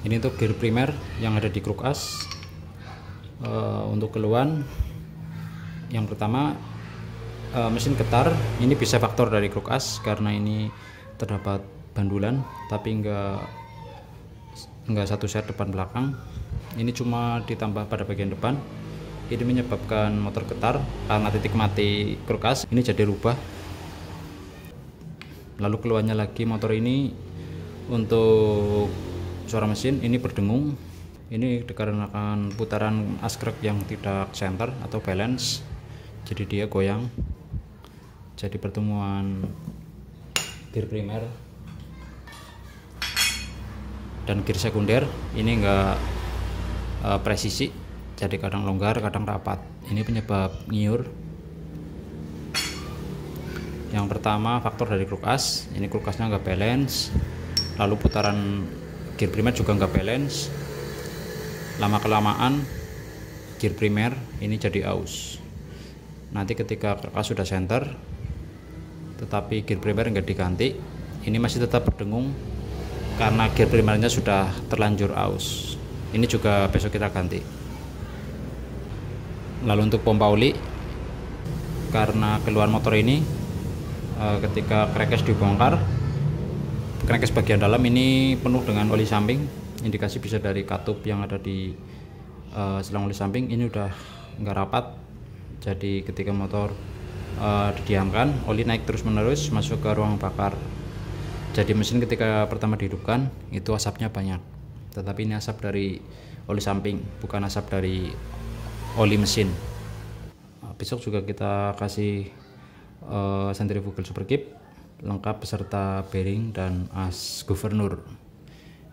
Ini untuk gear primer yang ada di kruk as. Untuk keluhan yang pertama, mesin getar ini bisa faktor dari kruk as karena ini terdapat bandulan tapi enggak satu set depan belakang. Ini cuma ditambah pada bagian depan. Ini menyebabkan motor getar karena titik mati kruk as ini jadi rubah. Lalu keluhannya lagi, motor ini untuk suara mesin ini berdengung. Ini dikarenakan putaran askrek yang tidak center atau balance, jadi dia goyang. Jadi pertemuan gear primer dan gear sekunder ini enggak presisi, jadi kadang longgar kadang rapat. Ini penyebab ngiur. Yang pertama faktor dari kruk as, ini kruk asnya enggak balance, lalu putaran gear primer juga enggak balance. Lama kelamaan gear primer ini jadi aus. Nanti ketika kruk as sudah center tetapi gear primer enggak diganti, ini masih tetap berdengung karena gear primernya sudah terlanjur aus. Ini juga besok kita ganti. Lalu untuk pompa oli, karena keluhan motor ini ketika crankcase dibongkar, crankcase bagian dalam ini penuh dengan oli samping. Indikasi bisa dari katup yang ada di selang oli samping ini udah nggak rapat. Jadi ketika motor didiamkan, oli naik terus menerus masuk ke ruang bakar. Jadi mesin ketika pertama dihidupkan itu asapnya banyak, tetapi ini asap dari oli samping, bukan asap dari oli mesin. Besok juga kita kasih centrifugal superkip lengkap beserta bearing dan as gubernur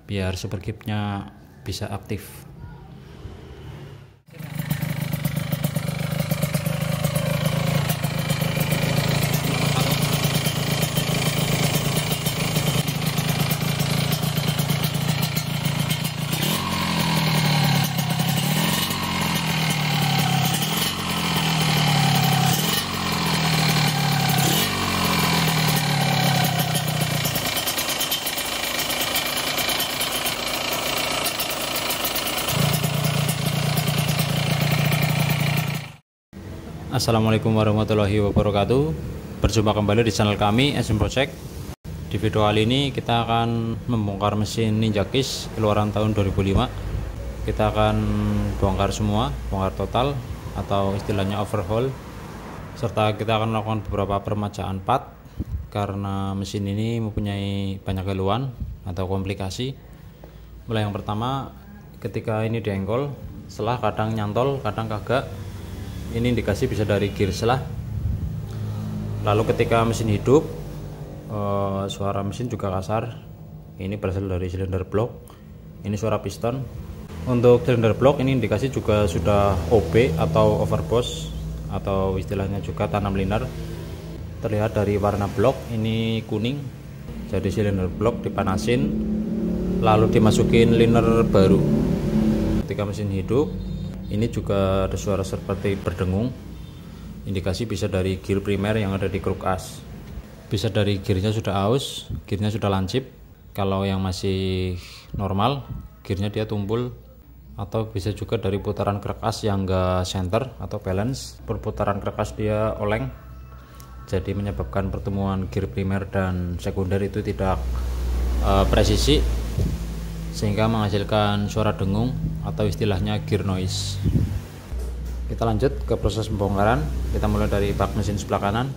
biar superkipnya bisa aktif. Assalamualaikum warahmatullahi wabarakatuh. Berjumpa kembali di channel kami SM Project. Di video kali ini kita akan membongkar mesin Ninja Kiss keluaran tahun 2005. Kita akan bongkar semua, bongkar total atau istilahnya overhaul, serta kita akan melakukan beberapa permajaan part karena mesin ini mempunyai banyak keluhan atau komplikasi. Mulai yang pertama, ketika ini diengkol, selah kadang nyantol kadang kagak. Ini indikasi bisa dari gear selah. Lalu ketika mesin hidup, suara mesin juga kasar. Ini berasal dari silinder blok. Ini suara piston. Untuk silinder blok ini indikasi juga sudah OB atau overboost, atau istilahnya juga tanam linar. Terlihat dari warna blok ini kuning. Jadi silinder blok dipanasin lalu dimasukin liner baru. Ketika mesin hidup, ini juga ada suara seperti berdengung. Indikasi bisa dari gear primer yang ada di kruk as. Bisa dari gearnya sudah aus, gearnya sudah lancip. Kalau yang masih normal, gearnya dia tumpul. Atau bisa juga dari putaran kruk as yang enggak center atau balance. Perputaran kruk as dia oleng. Jadi menyebabkan pertemuan gear primer dan sekunder itu tidak presisi, sehingga menghasilkan suara dengung atau istilahnya gear noise. Kita lanjut ke proses pembongkaran. Kita mulai dari bak mesin sebelah kanan.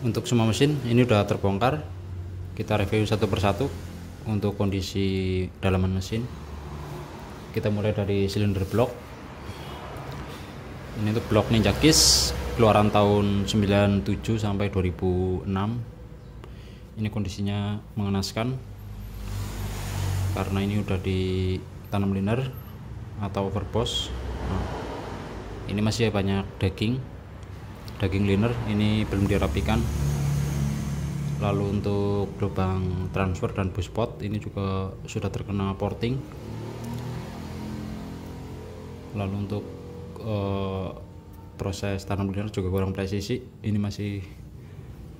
Untuk semua mesin ini udah terbongkar, kita review satu persatu. Untuk kondisi dalaman mesin, kita mulai dari silinder blok. Ini untuk blok Ninja Kiss keluaran tahun 97 sampai 2006. Ini kondisinya mengenaskan karena ini udah ditanam liner atau overboss. Ini masih banyak daging liner, ini belum dirapikan. Lalu untuk lubang transfer dan boost pot ini juga sudah terkena porting. Lalu untuk proses tanam liner juga kurang presisi. Ini masih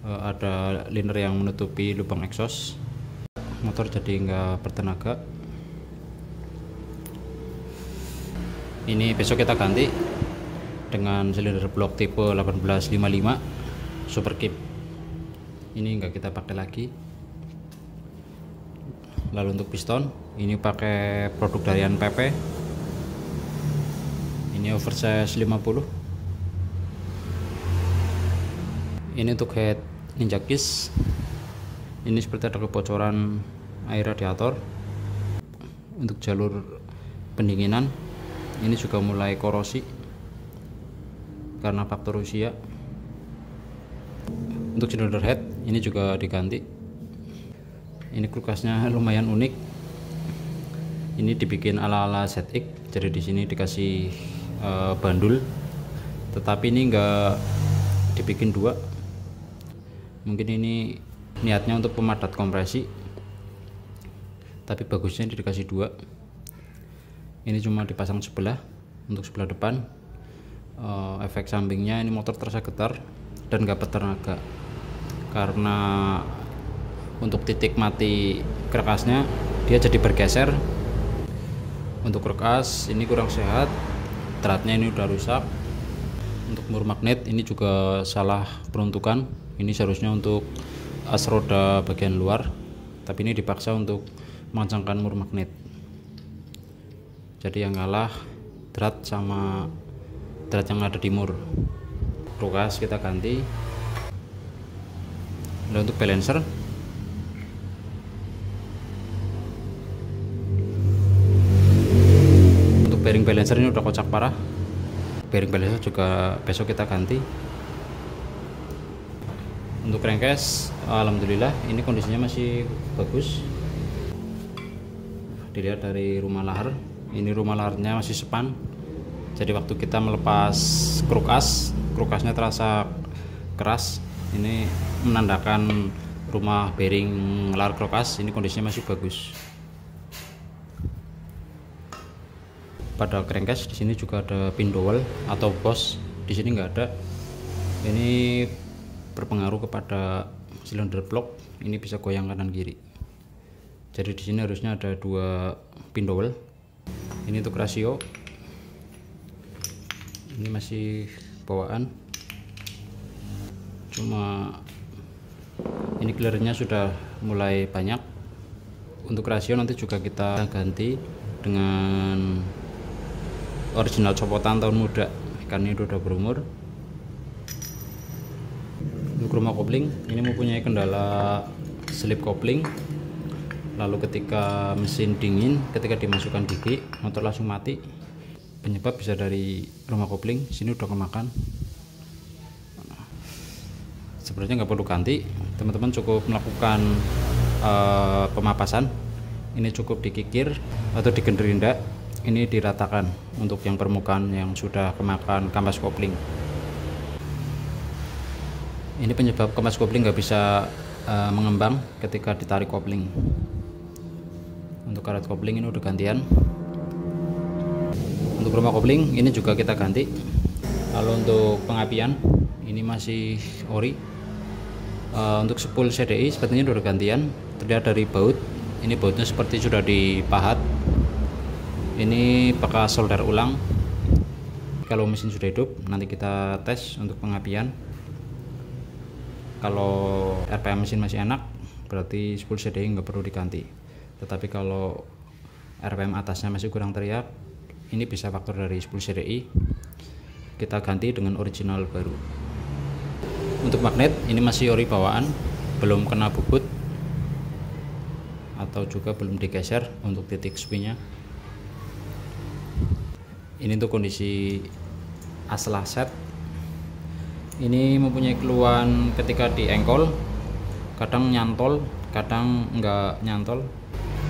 ada liner yang menutupi lubang exhaust. Motor jadi nggak bertenaga. Ini besok kita ganti dengan silinder blok tipe 1855 Super Kip. Ini nggak kita pakai lagi. Lalu untuk piston ini pakai produk dari NPP. Ini oversize 50. Ini untuk head Ninja Kiss. Ini seperti ada kebocoran air radiator. Untuk jalur pendinginan ini juga mulai korosi karena faktor usia. Untuk cylinder head ini juga diganti. Ini kulkasnya lumayan unik. Ini dibikin ala-ala ZX. Jadi di sini dikasih bandul, tetapi ini enggak dibikin dua. Mungkin ini niatnya untuk pemadat kompresi, tapi bagusnya dikasih dua. Ini cuma dipasang sebelah. Untuk sebelah depan, efek sampingnya ini motor terasa getar dan gak bertenaga karena untuk titik mati kerekasnya dia jadi bergeser. Untuk kerekas ini kurang sehat, dratnya ini udah rusak. Untuk mur magnet ini juga salah peruntukan. Ini seharusnya untuk as roda bagian luar, tapi ini dipaksa untuk mengencangkan mur magnet. Jadi yang kalah drat sama drat yang ada di mur. Kerekas kita ganti. Dan untuk balancer bearing balancer ini udah kocak parah. Bearing balancer juga besok kita ganti. Untuk crankcase alhamdulillah ini kondisinya masih bagus. Dilihat dari rumah lahar, ini rumah laharnya masih sepan. Jadi waktu kita melepas krukasnya terasa keras. Ini menandakan rumah bearing lahar krukas ini kondisinya masih bagus. Pada crankcase di sini juga ada pin dowel atau boss, di sini nggak ada. Ini berpengaruh kepada silinder blok, ini bisa goyang kanan kiri. Jadi di sini harusnya ada dua pin dowel. Ini untuk rasio, ini masih bawaan, cuma ini clearnya sudah mulai banyak. Untuk rasio nanti juga kita ganti dengan original copotan tahun muda karena ini udah berumur. Untuk rumah kopling ini mempunyai kendala slip kopling. Lalu ketika mesin dingin, ketika dimasukkan gigi, motor langsung mati. Penyebab bisa dari rumah kopling. Sini udah kemakan. Sebenarnya nggak perlu ganti, teman-teman cukup melakukan pemapasan. Ini cukup dikikir atau digerinda. Ini diratakan untuk yang permukaan yang sudah kemakan kampas kopling. Ini penyebab kampas kopling nggak bisa mengembang ketika ditarik kopling. Untuk karet kopling ini udah gantian. Untuk rumah kopling ini juga kita ganti. Lalu untuk pengapian ini masih ori. Untuk spool CDI sepertinya udah gantian. Terlihat dari baut, ini bautnya seperti sudah dipahat. Ini bekas solder ulang. Kalau mesin sudah hidup, nanti kita tes untuk pengapian. Kalau RPM mesin masih enak, berarti spool CDI nggak perlu diganti. Tetapi kalau RPM atasnya masih kurang teriak, ini bisa faktor dari spool CDI. Kita ganti dengan original baru. Untuk magnet ini masih ori bawaan, belum kena bubut atau juga belum digeser untuk titik sepinya. Ini untuk kondisi aslah set. Ini mempunyai keluhan ketika di engkol, kadang nyantol, kadang enggak nyantol.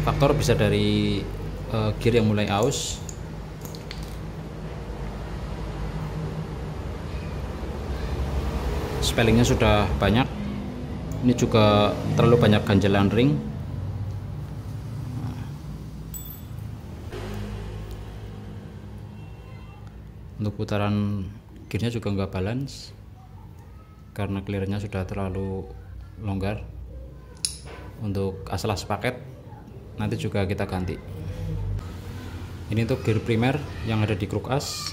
Faktor bisa dari gear yang mulai aus, spellingnya sudah banyak. Ini juga terlalu banyak ganjelan ring. Untuk putaran gearnya juga nggak balance karena clearnya sudah terlalu longgar. Untuk aslah sepaket nanti juga kita ganti. Ini untuk gear primer yang ada di kruk as.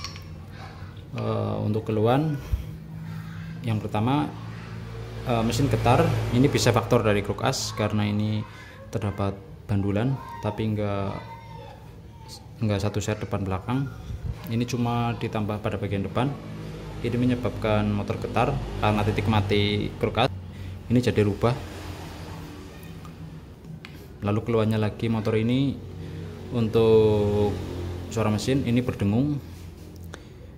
Untuk keluhan yang pertama, mesin getar ini bisa faktor dari kruk as karena ini terdapat bandulan tapi enggak satu set depan belakang. Ini cuma ditambah pada bagian depan. Ini menyebabkan motor getar karena titik mati kruk as ini jadi rubah. Lalu keluarnya lagi motor ini untuk suara mesin ini berdengung.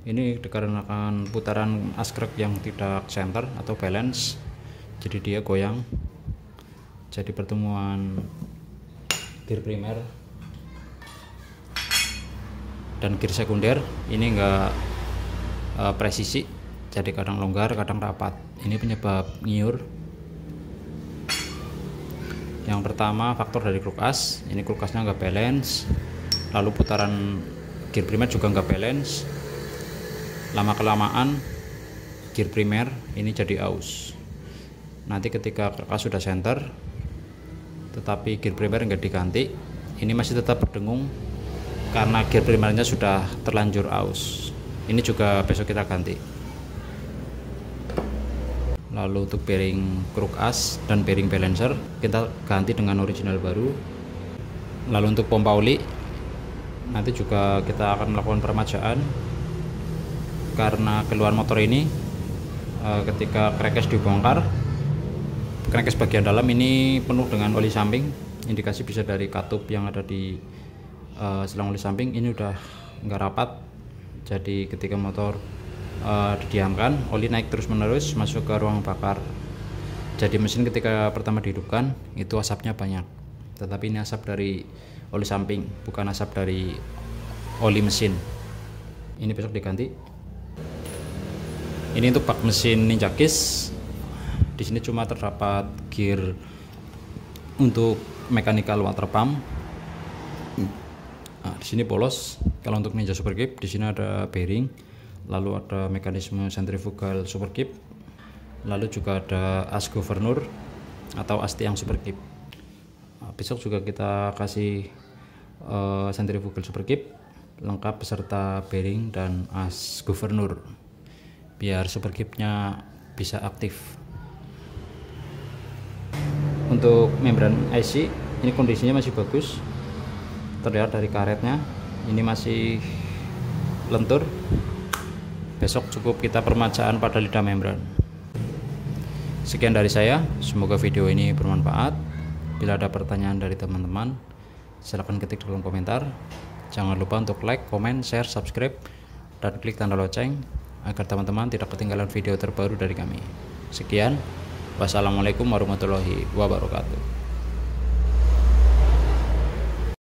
Ini dikarenakan putaran askrek yang tidak center atau balance, jadi dia goyang. Jadi pertemuan gear primer dan gear sekunder ini enggak presisi, jadi kadang longgar kadang rapat. Ini penyebab ngiur. Yang pertama faktor dari kruk as, ini kruk asnya nggak balance, lalu putaran gear primer juga nggak balance. Lama kelamaan gear primer ini jadi aus. Nanti ketika kruk as sudah center tetapi gear primer nggak diganti, ini masih tetap berdengung karena gear primernya sudah terlanjur aus. Ini juga besok kita ganti. Lalu untuk bearing kruk as dan bearing balancer kita ganti dengan original baru. Lalu untuk pompa oli nanti juga kita akan melakukan peremajaan karena keluar motor ini ketika crankcase dibongkar, crankcase bagian dalam ini penuh dengan oli samping. Indikasi bisa dari katup yang ada di selang oli samping ini udah nggak rapat. Jadi ketika motor didiamkan, oli naik terus menerus masuk ke ruang bakar. Jadi mesin ketika pertama dihidupkan itu asapnya banyak, tetapi ini asap dari oli samping, bukan asap dari oli mesin. Ini besok diganti. Ini untuk bak mesin Ninja Kiss. Di sini cuma terdapat gear untuk mechanical water pump. Nah, di sini polos. Kalau untuk Ninja Super Grip di sini ada bearing. Lalu ada mekanisme centrifugal super keep, lalu juga ada as governor atau as tiang super keep. Nah, besok juga kita kasih centrifugal super keep lengkap beserta bearing dan as governor biar super keepnya bisa aktif. Untuk membran IC ini kondisinya masih bagus, terlihat dari karetnya ini masih lentur. Besok cukup kita permajaan pada lidah membran. Sekian dari saya, semoga video ini bermanfaat. Bila ada pertanyaan dari teman-teman, silahkan ketik di kolom komentar. Jangan lupa untuk like, komen, share, subscribe, dan klik tanda lonceng agar teman-teman tidak ketinggalan video terbaru dari kami. Sekian, wassalamualaikum warahmatullahi wabarakatuh.